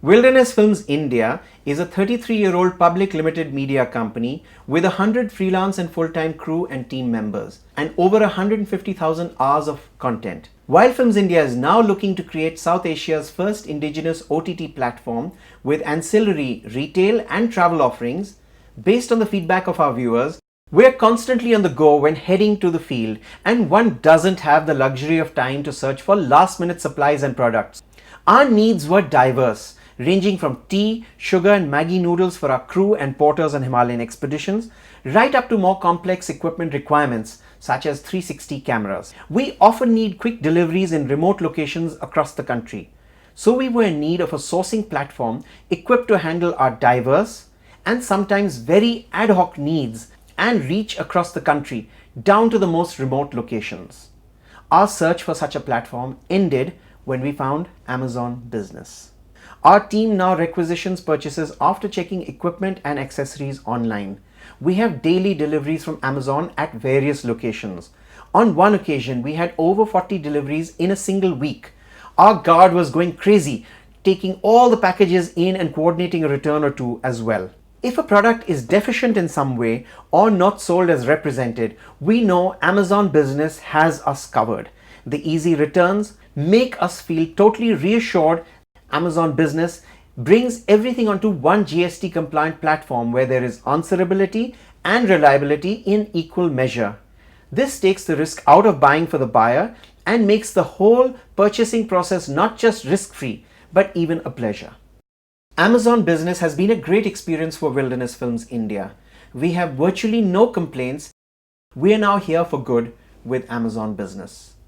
Wilderness Films India is a 33-year-old public limited media company with 100 freelance and full-time crew and team members and over 150,000 hours of content. WildFilms India is now looking to create South Asia's first indigenous OTT platform with ancillary retail and travel offerings. Based on the feedback of our viewers, we're constantly on the go when heading to the field, and one doesn't have the luxury of time to search for last-minute supplies and products. Our needs were diverse, ranging from tea, sugar and Maggi noodles for our crew and porters on Himalayan expeditions, right up to more complex equipment requirements such as 360 cameras. We often need quick deliveries in remote locations across the country. So we were in need of a sourcing platform equipped to handle our diverse and sometimes very ad hoc needs and reach across the country down to the most remote locations. Our search for such a platform ended when we found Amazon Business. Our team now requisitions purchases after checking equipment and accessories online. We have daily deliveries from Amazon at various locations. On one occasion, we had over 40 deliveries in a single week. Our guard was going crazy, taking all the packages in and coordinating a return or two as well. If a product is deficient in some way or not sold as represented, we know Amazon Business has us covered. The easy returns make us feel totally reassured. Amazon Business brings everything onto one GST compliant platform where there is answerability and reliability in equal measure. This takes the risk out of buying for the buyer and makes the whole purchasing process not just risk-free, but even a pleasure. Amazon Business has been a great experience for Wilderness Films India. We have virtually no complaints. We are now here for good with Amazon Business.